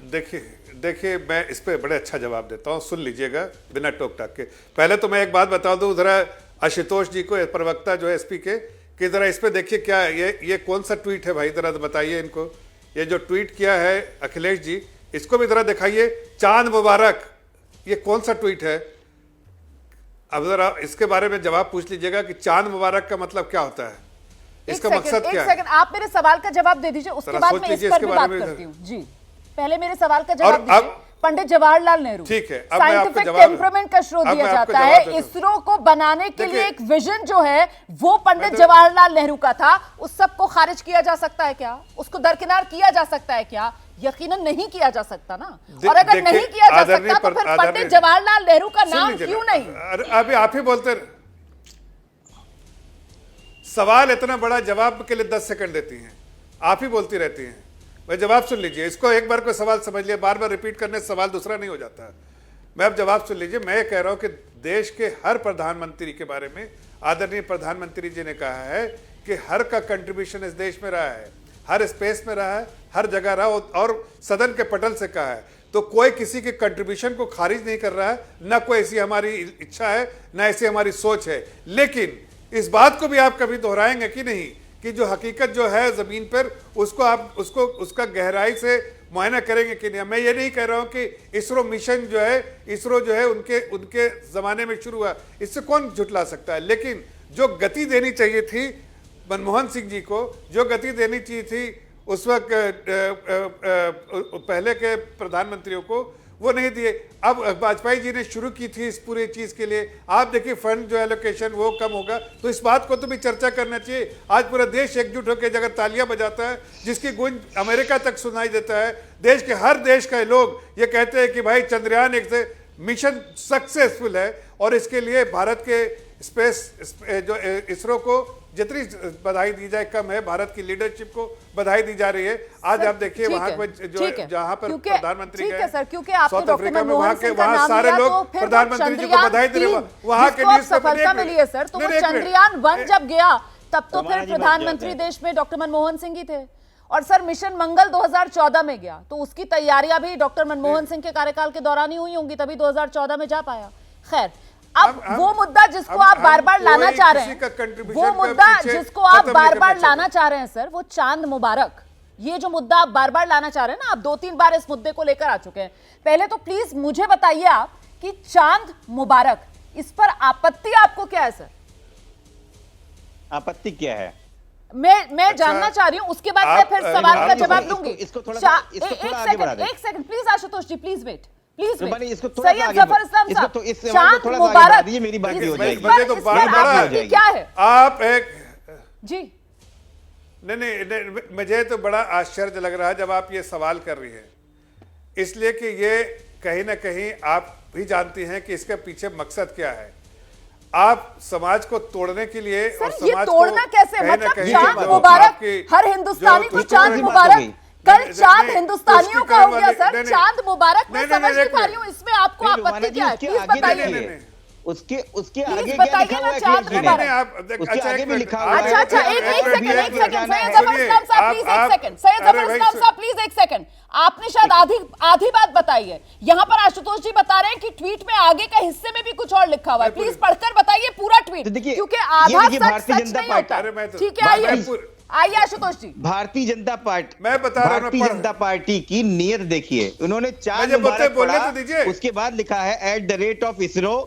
देखिए मैं इस पे बड़े अच्छा जवाब देता हूँ, सुन लीजिएगा बिना टोक टाक के। पहले तो मैं एक बात बता दूं जरा आशुतोष जी को, प्रवक्ता जो है एसपी के, कि जरा इस पे देखिए क्या ये कौन सा ट्वीट है भाई, जरा बताइए इनको। ये जो ट्वीट किया है अखिलेश जी, इसको भी जरा दिखाइए। चांद मुबारक, ये कौन सा ट्वीट है? अब जरा इसके बारे में जवाब पूछ लीजिएगा कि चांद मुबारक का मतलब क्या होता है, इसका मकसद क्या है। आप मेरे सवाल का जवाब दे दीजिए, उसके बाद मैं इस पर भी बात करती हूँ जी। पहले मेरे सवाल का जवाब दीजिए। पंडित जवाहरलाल नेहरू, ठीक है, साइंटिफिक टेम्परामेंट का श्रोत दिया जाता है। इसरो को बनाने के लिए एक विजन जो है वो पंडित जवाहरलाल नेहरू का था। उस सब को खारिज किया जा सकता है क्या? उसको दरकिनार किया जा सकता है क्या? यकीनन नहीं किया जा सकता ना। और अगर नहीं किया जा सकता तो फिर पंडित जवाहरलाल नेहरू का नाम क्यों नहीं? अभी आप ही बोलते, सवाल इतना बड़ा, जवाब के लिए 10 सेकंड देती हैं, आप ही बोलती रहती हैं। मैं जवाब सुन लीजिए, इसको एक बार कोई सवाल समझ लिया, बार बार रिपीट करने से सवाल दूसरा नहीं हो जाता है। मैं अब जवाब सुन लीजिए। मैं कह रहा हूं कि देश के हर प्रधानमंत्री के बारे में आदरणीय प्रधानमंत्री जी ने कहा है कि हर का कंट्रीब्यूशन इस देश में रहा है, हर स्पेस में रहा है, हर जगह रहा, और सदन के पटल से कहा है। तो कोई किसी के कंट्रीब्यूशन को खारिज नहीं कर रहा है, ना कोई ऐसी हमारी इच्छा है, ना ऐसी हमारी सोच है। लेकिन इस बात को भी आप कभी दोहराएंगे कि नहीं कि जो हकीकत जो है जमीन पर, उसको आप उसका गहराई से मुआयना करेंगे कि नहीं? मैं ये नहीं कह रहा हूं कि इसरो मिशन जो है उनके जमाने में शुरू हुआ, इससे कौन झुटला सकता है। लेकिन जो गति देनी चाहिए थी मनमोहन सिंह जी को, जो गति देनी चाहिए थी उस वक्त पहले के प्रधानमंत्रियों को, वो नहीं दिए। अब वाजपेयी जी ने शुरू की थी इस पूरी चीज के लिए, आप देखिए फंड जो एलोकेशन वो कम होगा, तो इस बात को तो भी चर्चा करना चाहिए। आज पूरा देश एकजुट होकर जगह तालियां बजाता है, जिसकी गूंज अमेरिका तक सुनाई देता है, देश के हर देश के लोग ये कहते हैं कि भाई चंद्रयान एक से मिशन सक्सेसफुल है, और इसके लिए भारत के स्पेस जो इसरो को जितनी बधाई दी जाए कम है, भारत की लीडरशिप को बधाई दी जा रही है। आज आप देखिए वहां पर जो जहां पर प्रधानमंत्री ठीक है सर, क्योंकि आपने डॉक्टर मनमोहन सिंह का वहां नाम सारे लिया, लोग तो फिर प्रधानमंत्री जी को बधाई दे रहे हैं, वहां के न्यूज़ सफलता मिली है सर, तो वो चंद्रयान 1 जब गया तब तो फिर प्रधानमंत्री देश में डॉक्टर मनमोहन सिंह ही थे, और सर मिशन मंगल 2014 में गया, तो उसकी तैयारियां भी डॉक्टर मनमोहन सिंह के कार्यकाल के दौरान ही हुई होंगी, तभी 2014 में जा पाया। खैर, अब वो मुद्दा जिसको आप बार बार लाना चाह रहे हैं, वो मुद्दा जिसको आप बार बार लाना चाह रहे हैं सर, वो चांद मुबारक, ये जो मुद्दा आप बार बार लाना चाह रहे हैं ना, आप 2-3 बार इस मुद्दे को लेकर आ चुके हैं। पहले तो प्लीज मुझे बताइए आप कि चांद मुबारक, इस पर आपत्ति आपको क्या है सर? आपत्ति क्या है मैं जानना चाह रही हूं, उसके बाद मैं फिर सवाल का जवाब दूंगी। एक second please Ashutosh ji, please wait, please Syed Zafar Islam साहब, चांद मुबारक, मेरी बात हो जाएगी, क्या है आप एक जी? नहीं, मुझे तो बड़ा आश्चर्य लग रहा है जब आप ये सवाल कर रही हैं, इसलिए कि ये कहीं ना कहीं आप भी जानती हैं कि इसके पीछे मकसद क्या है। आप समाज को तोड़ने के लिए और समाज को तोड़ना कैसे, मतलब चांद मुबारक, हर हिंदुस्तानी को चांद मुबारक, कल चांद हिंदुस्तानियों का हो गया सर, चांद मुबारक। मैं समझ नहीं पा रही हूँ इसमें आपको आपत्ति क्या है, प्लीज बताइए। उसके आगे बताइए ना, चांद मुबारक उसके आगे भी लिखा हुआ है। अच्छा, एक सेकंड सैयद जफर इस्लाम साहब प्लीज, एक सेकंड सैयद जफर इस्लाम साहब प्लीज, एक सेकंड, आपने शायद आधी बात बताई है। यहाँ पर आशुतोष जी बता रहे हैं कि ट्वीट में आगे का हिस्से में भी कुछ और लिखा हुआ है, प्लीज पढ़कर बताइए पूरा ट्वीट, क्योंकि आधा सच नहीं होता। ठीक है, आइए आशुतोष जी। भारतीय जनता पार्टी, मैं बता रहा हूं, भारतीय जनता पार्टी की नियत देखिए, उन्होंने चांद मुबारक पढ़ा, उसके बाद लिखा है @isro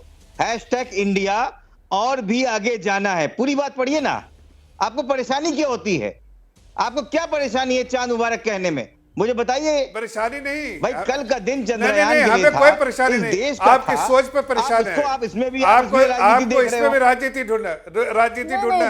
#India और भी आगे जाना है। पूरी बात पढ़िए ना, आपको परेशानी क्या होती है, आपको क्या परेशानी है चांद मुबारक कहने में, मुझे बताइए। परेशानी नहीं भाई, कल का दिन चंद्रयान हमें कोई परेशानी नहीं, आपकी सोच पे परेशान है। आप इसमें भी आपको इसमें भी राजनीति ढूंढना है।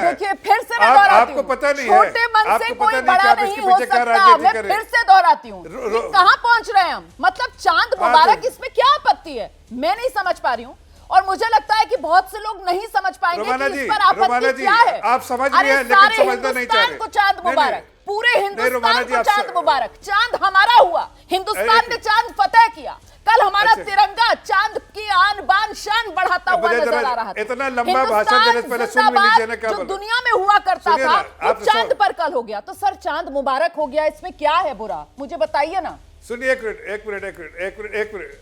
देखिए फिर से मैं दोहराती हूं, आपको पता नहीं है, छोटे मन से कोई बड़ा नहीं हो सकता। मैं फिर से दोहराती हूँ, कहाँ पहुंच रहे हैं हम, मतलब चांद मुबारक, इसमें क्या आपत्ति है, मैं नहीं समझ पा रही हूँ, और मुझे लगता है कि बहुत से लोग नहीं समझ पाएंगे कि इस पर आपत्ति क्या है। आप समझ रहे हैं लेकिन समझना नहीं चाह रहे। को चांद मुबारक, पूरे हिंदुस्तान को चांद मुबारक, चांद हमारा हुआ, हिंदुस्तान ने चांद फतेह किया, कल हमारा तिरंगा चांद की आन बान शान बढ़ाता हुआ नजर आ रहा था। इतना लंबा भाषण देने से पहले सुन लीजिए ना, क्या जो दुनिया में हुआ करता था वो चांद पर कल हो गया, तो सर चांद मुबारक हो गया, इसमें क्या है बुरा, मुझे बताइए ना। सुनिए, एक मिनट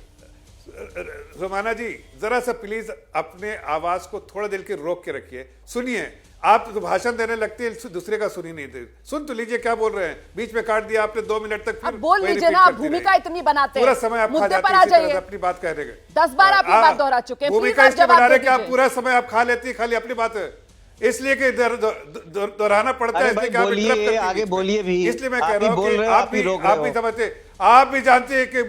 रोमाना जी, जरा सा प्लीज अपने आवाज को थोड़ा देर के रोक के रखिए, सुनिए। आप तो भाषण देने लगते हैं, दूसरे का सुनी नहीं दे, सुन तो लीजिए क्या बोल रहे हैं, बीच में काट दिया आपने 2 मिनट तक, अब बोल लीजिए ना, आप भूमिका इतनी बनाते हैं, पूरा समय आप खा जाते हैं अपनी बात कहने के। 10 बार आप ये बात दोहरा चुके हैं, भूमिका इसलिए बना रहे कि आप पूरा समय आप खा लेती है खाली अपनी बात है, इसलिए कि दोहराना पड़ता है, इसलिए आगे बोलिए भी, इसलिए मैं कह रहा हूँ कि आप भी समझते, आप भी जानते हैं कि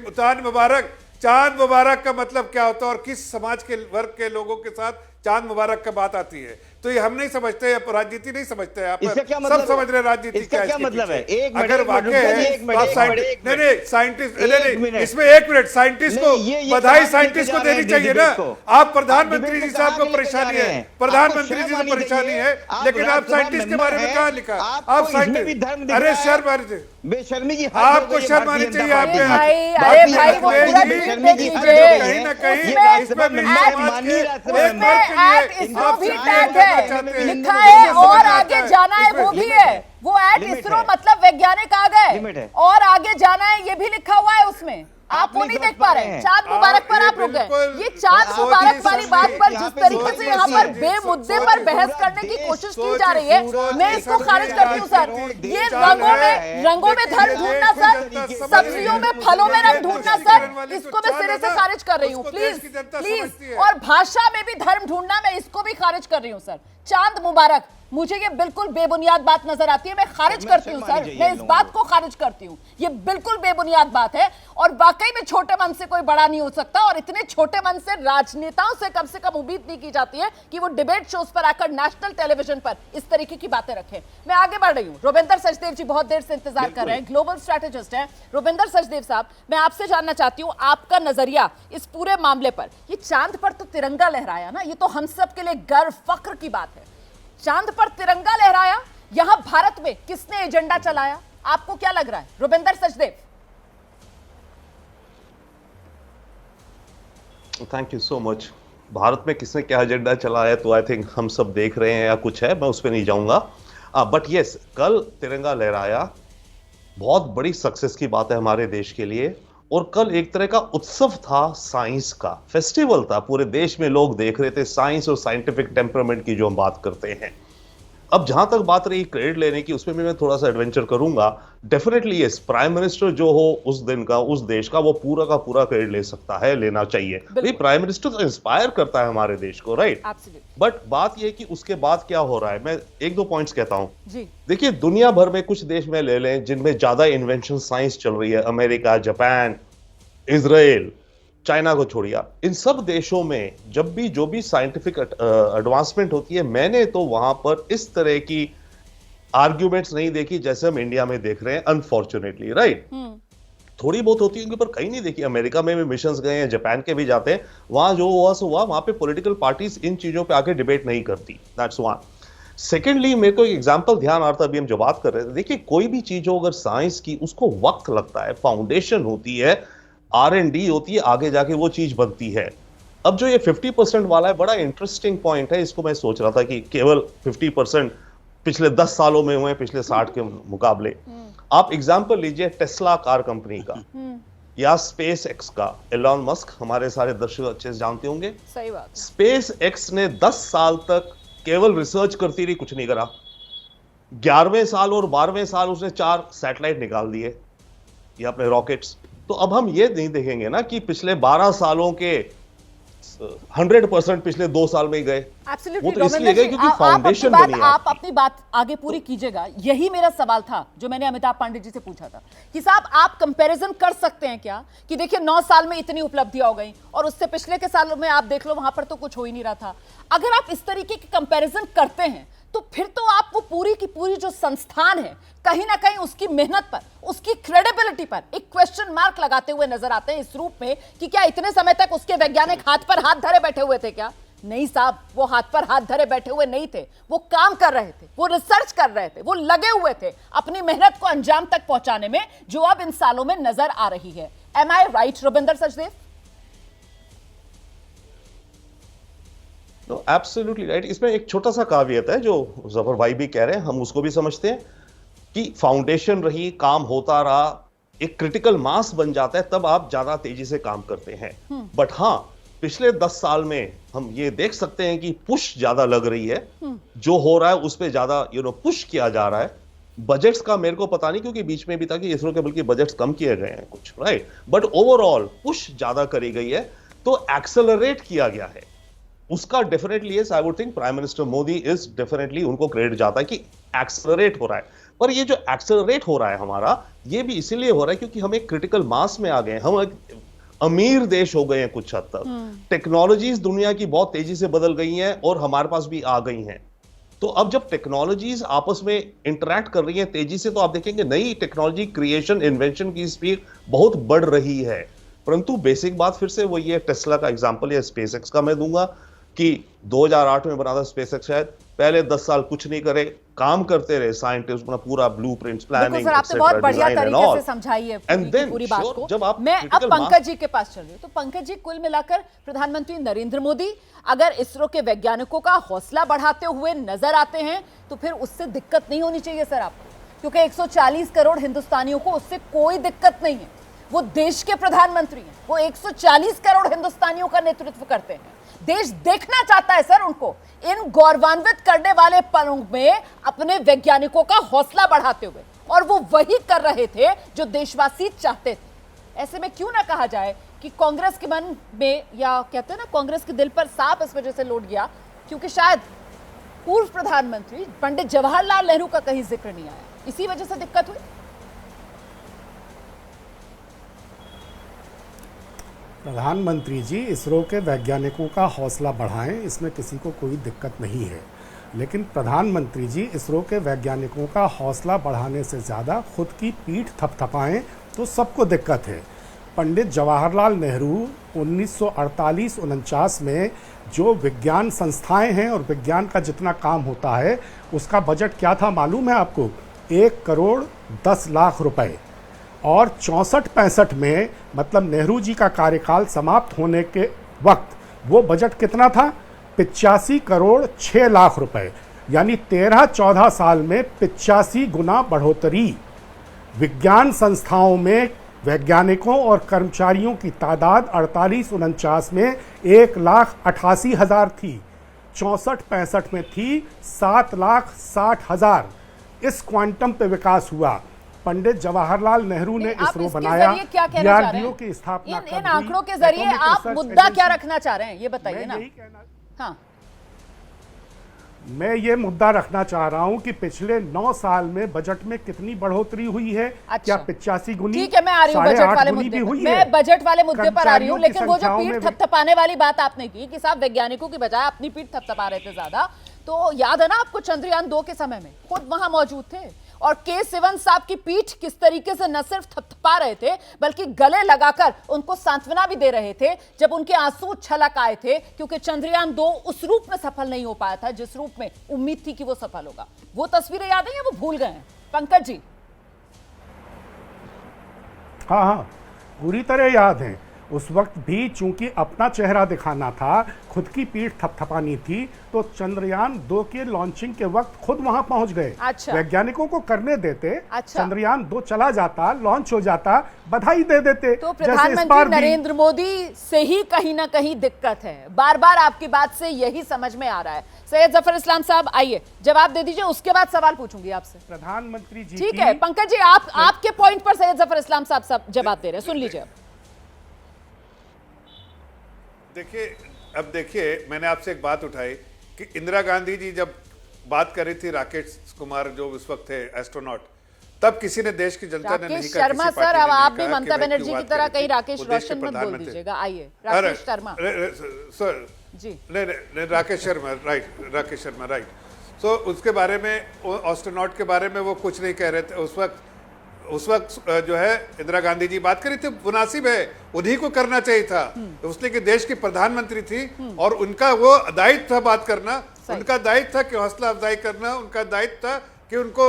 चांद मुबारक का मतलब क्या होता है और किस समाज के वर्ग के लोगों के साथ चांद मुबारक का बात आती है, तो ये हम नहीं समझते, राजनीति नहीं समझते, आप सब समझ रहे राजनीति क्या मतलब है। अगर वाकई है नहीं साइंटिस्ट, इसमें 1 मिनट, साइंटिस्ट को बधाई साइंटिस्ट को देनी चाहिए ना। आप प्रधानमंत्री जी साहब को परेशानी है, प्रधानमंत्री जी को परेशानी है, लेकिन आप साइंटिस्ट के बारे में कहा लिखा, आप साइंटिस्ट, अरे शर्म आनी चाहिए, बेशर्मी की आपको शर्म आनी चाहिए, आपके कहीं ना कहीं लिखा है और आगे जाना है, वो भी है, वो @ISRO मतलब वैज्ञानिक आ गए और आगे जाना है, ये भी लिखा हुआ है उसमें, आप वो नहीं देख पा रहे हैं। चांद मुबारक पर आप रुक गए, ये चांद मुबारक वाली बात पर जिस तरीके से यहाँ पर बेमुद्दे पर बहस करने की कोशिश की जा रही है, मैं इसको खारिज करती हूँ सर। ये रंगों में धर्म ढूंढना सर, सब्जियों में फलों में रंग ढूंढना सर, इसको मैं सिरे से खारिज कर रही हूँ, प्लीज। और भाषा में भी धर्म ढूंढना, मैं इसको भी खारिज कर रही हूँ सर। चांद मुबारक। मुझे ये बिल्कुल बेबुनियाद बात नजर आती है, मैं खारिज करती हूँ सर, मैं इस बात को खारिज करती हूँ। ये बिल्कुल बेबुनियाद बात है और वाकई में छोटे मन से कोई बड़ा नहीं हो सकता, और इतने छोटे मन से राजनेताओं से कम उम्मीद नहीं की जाती है कि वो डिबेट शोज पर आकर नेशनल टेलीविजन पर इस तरीके की बातें रखें। मैं आगे बढ़ रही हूँ। रुबिंदर सचदेव जी बहुत देर से इंतजार कर रहे हैं, ग्लोबल स्ट्रेटेजिस्ट हैं। रुबिंदर सचदेव साहब, मैं आपसे जानना चाहती हूँ आपका नजरिया इस पूरे मामले पर। ये चांद पर तो तिरंगा लहराया ना, ये तो हम सब के लिए गर्व फख्र की बात है। चांद पर तिरंगा लहराया, यहां भारत में किसने एजेंडा चलाया, आपको क्या लग रहा है Rubinder Sachdev? Thank you so much. Bharat में किसने क्या एजेंडा चलाया तो आई थिंक हम सब देख रहे हैं या कुछ है, मैं उस पर नहीं जाऊंगा। बट यस, कल तिरंगा लहराया बहुत बड़ी सक्सेस की बात है हमारे देश के लिए। और कल एक तरह का उत्सव था, साइंस का फेस्टिवल था, पूरे देश में लोग देख रहे थे साइंस और साइंटिफिक टेम्परामेंट की जो हम बात करते हैं। अब जहां तक बात रही क्रेडिट लेने की, उसमें भी मैं थोड़ा सा एडवेंचर करूंगा। डेफिनेटली यस, प्राइम मिनिस्टर जो हो उस दिन का, उस देश का, वो पूरा का पूरा क्रेडिट ले सकता है, लेना चाहिए। भाई प्राइम मिनिस्टर तो इंस्पायर करता है हमारे देश को, राइट? बट बात यह कि उसके बाद क्या हो रहा है, मैं एक दो पॉइंट्स कहता हूं। देखिए, दुनिया भर में कुछ देश में ले लें जिनमें ज्यादा इन्वेंशन साइंस चल रही है, अमेरिका, जापान, इजराइल, चाइना को छोड़िए, इन सब देशों में जब भी जो भी साइंटिफिक एडवांसमेंट होती है, मैंने तो वहां पर इस तरह की आर्ग्यूमेंट्स नहीं देखी जैसे हम इंडिया में देख रहे हैं, अनफॉर्चुनेटली, राइट? थोड़ी बहुत होती है उनके, पर कहीं नहीं देखी। अमेरिका में भी मिशंस गए हैं, जापान के भी जाते हैं, वहां जो हुआ सो हुआ। वहां पे पॉलिटिकल पार्टीज इन चीजों पे आके डिबेट नहीं करती, दैट्स वन। सेकेंडली, मेरे को एक एग्जाम्पल ध्यान आ रहा था अभी हम जो बात कर रहे थे। देखिए, कोई भी चीज हो अगर साइंस की, उसको वक्त लगता है, फाउंडेशन होती है, R&D होती है, आगे जाके वो चीज बनती है। अब जो ये 50% वाला है, बड़ा इंटरेस्टिंग पॉइंट है। इसको मैं सोच रहा था कि केवल 50% पिछले 10 सालों में हुए, पिछले 60 के मुकाबले। आप एग्जांपल लीजिए टेस्ला कार कंपनी का या स्पेस एक्स का। एलॉन मस्क हमारे सारे दर्शक अच्छे से जानते होंगे। सही बात। स्पेस एक्स ने 10 साल तक केवल रिसर्च करती रही, कुछ नहीं करा। 11वें साल और 12वें साल उसने 4 सैटेलाइट निकाल दिए, ये अपने रॉकेट्स। तो अब हम ये नहीं देखेंगे ना कि पिछले 12 सालों के 100% पिछले 2 साल में ही गए। वो तो इसलिए गए क्योंकि फाउंडेशन बनी है। आप अपनी बात आगे पूरी कीजिएगा। यही मेरा सवाल था जो मैंने अमिताभ पांडे जी से पूछा था कि साहब, आप कंपैरिजन कर सकते हैं क्या कि देखिए 9 साल में इतनी उपलब्धियां हो गई और उससे पिछले के सालों में आप देख लो, वहां पर तो कुछ हो ही नहीं रहा था। अगर आप इस तरीके की कंपैरिजन करते हैं तो फिर तो आप वो पूरी की पूरी जो संस्थान है, कहीं ना कहीं उसकी मेहनत पर, उसकी क्रेडिबिलिटी पर एक क्वेश्चन मार्क लगाते हुए नजर आते हैं इस रूप में कि क्या इतने समय तक उसके वैज्ञानिक हाथ पर हाथ धरे बैठे हुए थे क्या? नहीं साहब, वो हाथ पर हाथ धरे बैठे हुए नहीं थे, वो काम कर रहे थे, वो रिसर्च कर रहे थे, वो लगे हुए थे अपनी मेहनत को अंजाम तक पहुंचाने में, जो अब इन सालों में नजर आ रही है। Am I right Rubinder Sachdev? Absolutely right. इसमें एक छोटा सा कावियत है जो जफर भाई भी कह रहे हैं, हम उसको भी समझते हैं कि फाउंडेशन रही, काम होता रहा, एक क्रिटिकल मास बन जाता है, तब आप ज्यादा तेजी से काम करते हैं। बट हाँ, पिछले 10 साल में हम ये देख सकते हैं कि पुश ज्यादा लग रही है, जो हो रहा है उस पर ज्यादा पुश किया जा रहा है। बजट्स का मेरे को पता नहीं, क्योंकि बीच में भी था कि इसरो के बल्कि बजट्स कम किए गए हैं कुछ, राइट? बट ओवरऑल पुश ज्यादा करी गई है, तो एक्सेलरेट किया गया है। उसका definitely yes, I would think prime minister Modi is definitely, उनको क्रेडिट जाता है कि एक्सेलरेट हो रहा है। पर ये जो एक्सेलरेट हो रहा है हमारा, ये भी इसीलिए हो रहा है क्योंकि हम एक क्रिटिकल मास में आ गए हैं, हम एक अमीर देश हो गए हैं कुछ हद तक। टेक्नोलॉजीज दुनिया की बहुत तेजी से बदल गई हैं और हमारे पास भी आ गई हैं। तो अब जब टेक्नोलॉजीज आपस में इंटरैक्ट कर रही हैं तेजी से, तो आप देखेंगे नई टेक्नोलॉजी क्रिएशन, इन्वेंशन की स्पीड बहुत बढ़ रही है। परंतु बेसिक बात फिर से वही है, टेस्ला का एग्जांपल या स्पेसएक्स का मैं दूंगा कि 2008 में बना था स्पेसएक्स, शायद पहले 10 साल कुछ नहीं करे, काम करते रहे साइंटिस्ट, अपना पूरा ब्लूप्रिंट्स, प्लानिंग, आपने बहुत बढ़िया तरीके से समझाई है पूरी बात को। जब आप मैं अब पंकज जी के पास चल रही हूं, तो पंकज जी, कुल मिलाकर प्रधानमंत्री नरेंद्र मोदी अगर इसरो के वैज्ञानिकों का हौसला बढ़ाते हुए नजर आते हैं तो फिर उससे दिक्कत नहीं होनी चाहिए सर आपको, क्योंकि 140 करोड़ हिंदुस्तानियों को उससे कोई दिक्कत नहीं है। वो देश के प्रधानमंत्री हैं, वो 140 करोड़ हिंदुस्तानियों का नेतृत्व करते हैं। देश देखना चाहता है सर उनको इन गौरवान्वित करने वाले पलों में अपने वैज्ञानिकों का हौसला बढ़ाते हुए, और वो वही कर रहे थे जो देशवासी चाहते थे। ऐसे में क्यों ना कहा जाए कि कांग्रेस के मन में, या कहते हैं ना, कांग्रेस के दिल पर सांप इस वजह से लौट गया क्योंकि शायद पूर्व प्रधानमंत्री पंडित जवाहरलाल नेहरू का कहीं जिक्र नहीं आया, इसी वजह से दिक्कत हुई। प्रधानमंत्री जी इसरो के वैज्ञानिकों का हौसला बढ़ाएं, इसमें किसी को कोई दिक्कत नहीं है, लेकिन प्रधानमंत्री जी इसरो के वैज्ञानिकों का हौसला बढ़ाने से ज़्यादा खुद की पीठ थपथपाएं तो सबको दिक्कत है। पंडित जवाहरलाल नेहरू 1948-49 में जो विज्ञान संस्थाएं हैं और विज्ञान का जितना काम होता है उसका बजट क्या था मालूम है आपको? 1 करोड़ 10 लाख रुपए। और 64-65 में मतलब नेहरू जी का कार्यकाल समाप्त होने के वक्त वो बजट कितना था? 85 करोड़ 6 लाख रुपए, यानी 13-14 साल में 85 गुना बढ़ोतरी। विज्ञान संस्थाओं में वैज्ञानिकों और कर्मचारियों की तादाद 48-49 में 1,88,000 थी, 64-65 में थी 7,60,000। इस क्वांटम पे विकास हुआ। पंडित जवाहरलाल नेहरू ने इसरो बनाया, डीआरडीओ की स्थापना कर दी। इन आंकड़ों के जरिए आप मुद्दा क्या रखना चाह रहे हैं ये बताइए ना। हाँ, मैं ये मुद्दा रखना चाह रहा हूं कि पिछले 9 साल में बजट में कितनी बढ़ोतरी हुई है। अच्छा। क्या 85 गुनी? ठीक है, मैं आ रही हूँ बजट वाले मुद्दे पर। मैं बजट वाले मुद्दे पर आ रही हूँ, लेकिन वो जो पीठ थपथपाने वाली बात आपने की कि साहब वैज्ञानिकों की बजाय अपनी पीठ थपथपा रहे थे ज्यादा, तो याद है ना आपको चंद्रयान 2 के समय में खुद वहां मौजूद थे और के सिवन साहब की पीठ किस तरीके से न सिर्फ थपथपा रहे थे बल्कि गले लगाकर उनको सांत्वना भी दे रहे थे जब उनके आंसू छलक आए थे, क्योंकि चंद्रयान 2 उस रूप में सफल नहीं हो पाया था जिस रूप में उम्मीद थी कि वो सफल होगा। वो तस्वीरें याद है या वो भूल गए हैं पंकज जी? हाँ, पूरी तरह याद है। उस वक्त भी चूंकि अपना चेहरा दिखाना था, खुद की पीठ थपथपानी थी, तो चंद्रयान 2 के लॉन्चिंग के वक्त खुद वहां पहुंच गए। अच्छा। वैज्ञानिकों को करने देते। अच्छा। चंद्रयान 2 चला जाता, लॉन्च हो जाता, बधाई दे देते। तो प्रधानमंत्री नरेंद्र मोदी से ही कहीं ना कहीं दिक्कत है। बार बार आपकी बात से यही समझ में आ रहा है। सैयद जफर इस्लाम साहब आइए, जवाब दे दीजिए, उसके बाद सवाल पूछूंगी आपसे। प्रधानमंत्री जी ठीक है पंकज जी, आपके पॉइंट पर सैयद जफर इस्लाम साहब जवाब दे रहे हैं, सुन लीजिए। देखिए मैंने आपसे एक बात उठाई कि इंदिरा गांधी जी जब बात कर रही थी राकेश कुमार जो उस वक्त थे एस्ट्रोनॉट, तब किसी ने देश की जनता ने नहीं कहा। शर्मा सर, अब आप भी ममता बनर्जी की तरह कहीं राकेश रोशन मत बोल दीजिएगा। आइए राकेश शर्मा सर जी। नहीं राकेश शर्मा, राइट। सो उसके बारे में, एस्ट्रोनॉट के बारे में वो कुछ नहीं कह रहे थे उस वक्त जो है इंदिरा गांधी जी बात करी थी, मुनासिब है, उन्हीं को करना चाहिए था। उसने कि देश की प्रधानमंत्री थी और उनका वो दायित्व था बात करना, उनका दायित्व था कि हौसला अफजाई करना, उनका दायित्व था कि उनको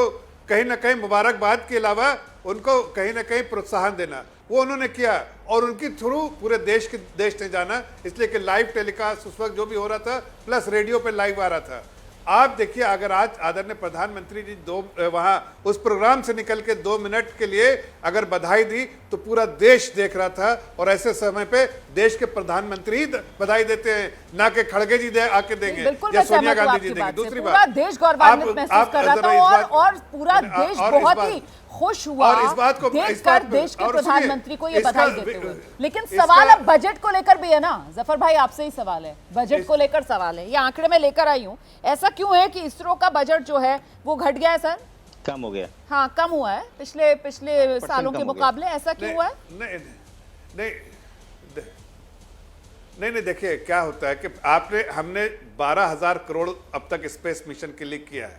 कहीं ना कहीं मुबारकबाद के अलावा उनको कहीं ना कहीं प्रोत्साहन देना। वो उन्होंने किया और उनके थ्रू पूरे देश ने जाना, इसलिए कि लाइव टेलीकास्ट उस वक्त जो भी हो रहा था प्लस रेडियो पे लाइव आ रहा था। आप देखिए, अगर आज आदरणीय प्रधानमंत्री जी वहां उस प्रोग्राम से निकल के 2 मिनट के लिए अगर बधाई दी तो पूरा देश देख रहा था, और ऐसे समय पे देश के प्रधानमंत्री ही बधाई देते हैं, ना कि खड़गे जी आके देंगे या सोनिया गांधी जी देंगे। दूसरी बात, पूरा देश गौरवान्वित महसूस कर रहा था और पूरा देश बहुत ही खुश हुआ और इस बात को देखकर देश के प्रधानमंत्री को ये बधाई देते हुए। लेकिन सवाल अब बजट को लेकर भी है ना जफर भाई, आपसे ही सवाल है, बजट को लेकर सवाल है। ये आंकड़े में लेकर आई हूँ, ऐसा क्यों है कि इसरो का बजट जो है वो घट गया है सर? कम हो गया। हाँ, कम हुआ है पिछले सालों के मुकाबले। ऐसा क्यों हुआ है? नहीं, देखिए क्या होता है कि हमने 12,000 करोड़ अब तक स्पेस मिशन के लिए किया है,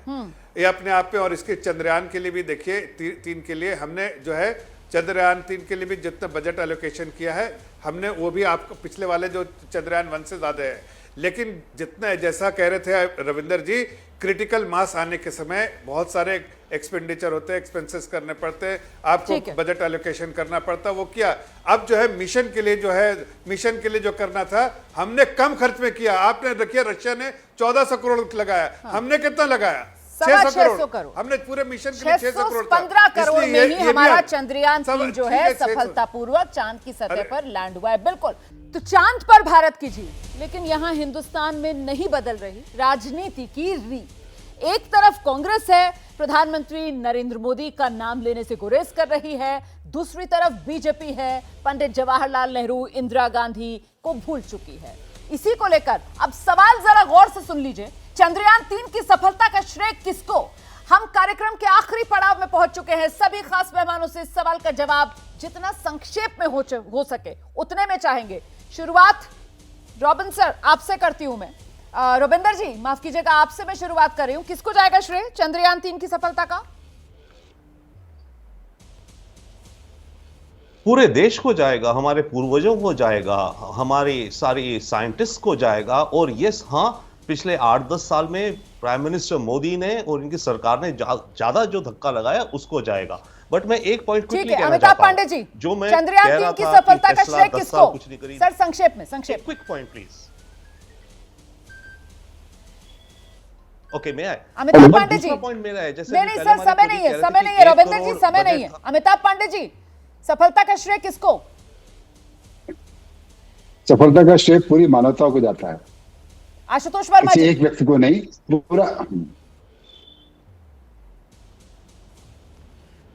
ये अपने आप पे, और इसके चंद्रयान के लिए भी देखिए 3 के लिए हमने जो है चंद्रयान 3 के लिए भी जितना बजट एलोकेशन किया है हमने, वो भी आपको पिछले वाले जो चंद्रयान 1 से ज्यादा है। लेकिन जितना, जैसा कह रहे थे रविंदर जी, क्रिटिकल मास आने के समय बहुत सारे एक्सपेंडिचर होते हैं, एक्सपेंसेस करने पड़ते हैं, आपको बजट एलोकेशन करना पड़ता है, वो किया। अब जो है मिशन के लिए जो करना था हमने कम खर्च में किया। आपने देखिए रशिया ने 1400 करोड़ लगाया, हमने कितना लगाया? 600 करोड़। हमने पूरे मिशन के लिए 600 करोड़, 15 करोड़ में ही हमारा चंद्रयान 3 जो है सफलतापूर्वक चांद की सतह पर लैंड हुआ है। बिल्कुल, तो चांद पर भारत की जीत, लेकिन यहाँ हिंदुस्तान में नहीं बदल रही राजनीति की रीत। एक तरफ कांग्रेस है, प्रधानमंत्री नरेंद्र मोदी का नाम लेने से गुरेज कर रही है, दूसरी तरफ बीजेपी है, पंडित जवाहरलाल नेहरू, इंदिरा गांधी को भूल चुकी है। इसी को लेकर अब सवाल जरा गौर से सुन लीजिए। चंद्रयान 3 की सफलता का श्रेय किसको? हम कार्यक्रम के आखिरी पड़ाव में पहुंच चुके हैं। सभी खास मेहमानों से इस सवाल का जवाब जितना संक्षेप में हो सके उतने में चाहेंगे। शुरुआत रॉबिन सर आपसे करती हूं मैं। रविंदर जी माफ कीजिएगा, आपसे मैं शुरुआत कर रही हूं। किसको जाएगा श्रेय चंद्रयान 3 की सफलता का? पूरे देश को जाएगा, हमारे पूर्वजों को जाएगा, हमारे सारे साइंटिस्ट को जाएगा। और यस, हाँ, पिछले 8-10 साल में प्राइम मिनिस्टर मोदी ने और इनकी सरकार ने ज्यादा जो धक्का लगाया उसको जाएगा। बट मैं एक पॉइंट क्विकली कहना चाहता हूं। अमिताभ पांडे जी, जो मैं चंद्रयान 3 की सफलता का श्रेय किसको? कुछ नहीं करी। सर संक्षेप में, संक्षेप। Quick point please. ओके, मैं अमिताभ पांडे जी, पॉइंट मेरा है जैसे नहीं सर, समय नहीं है, समय नहीं है रविंदर जी, समय नहीं है। अमिताभ पांडे जी, सफलता का श्रेय किसको? सफलता का श्रेय पूरी मानवता को जाता है, आशुतोष वर्मा जी। एक व्यक्ति को नहीं, पूरा।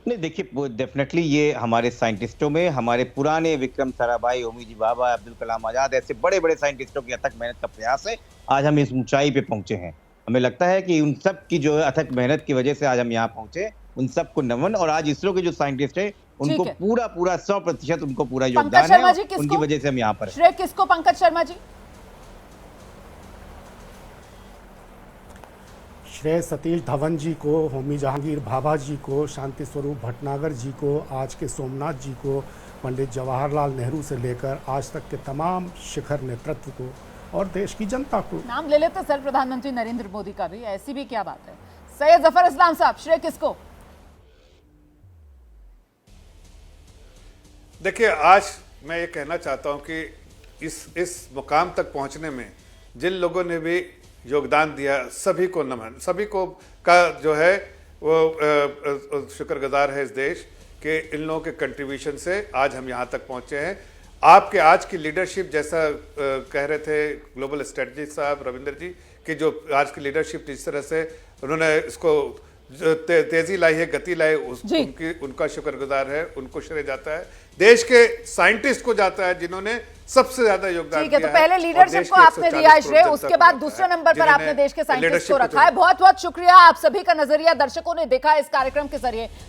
नहीं, देखिए डेफिनेटली ये हमारे साइंटिस्टों में, हमारे पुराने विक्रम साराभाई, होमी जी भाभा, अब्दुल कलाम आजाद, ऐसे बड़े बड़े साइंटिस्टों की अथक मेहनत का प्रयास है आज हम इस ऊंचाई पे पहुंचे हैं। हमें लगता है कि उन सब की जो अथक मेहनत की वजह से आज हम यहाँ पहुंचे, उन सबको नमन। और आज इसरो के जो साइंटिस्ट है उनको पूरा 100% उनको पूरा योगदान है, उनकी वजह से हम यहाँ पर। श्रेय किसको पंकज शर्मा जी? श्रेय सतीश धवन जी को, होमी जहांगीर भाभा जी को, शांति स्वरूप भटनागर जी को, आज के सोमनाथ जी को, पंडित जवाहरलाल नेहरू से लेकर आज तक के तमाम शिखर नेतृत्व को और देश की जनता को। नाम ले लेते सर प्रधानमंत्री नरेंद्र मोदी का भी, ऐसी भी क्या बात है। सैयद जफर इस्लाम साहब, श्रेय किसको? देखिए, आज मैं ये कहना चाहता हूं कि इस मुकाम तक पहुंचने में जिन लोगों ने भी योगदान दिया, सभी को नमन, सभी को का जो है वो शुक्रगुजार है इस देश के। इन लोगों के कंट्रीब्यूशन से आज हम यहाँ तक पहुँचे हैं। आपके आज की लीडरशिप, जैसा कह रहे थे ग्लोबल स्ट्रेटजी साहब रविंदर जी, कि जो आज की लीडरशिप जिस तरह से उन्होंने इसको तेजी लाई है, गति लाई, उनका शुक्रगुजार है, उनको श्रेय जाता है। देश के साइंटिस्ट को जाता है जिन्होंने सबसे ज्यादा योगदान दिया है। ठीक है, तो पहले लीडरशिप को आपने दिया है श्रेय, उसके बाद दूसरे नंबर पर आपने देश के साइंटिस्ट को रखा है। बहुत बहुत शुक्रिया। आप सभी का नजरिया दर्शकों ने देखा इस कार्यक्रम के जरिए।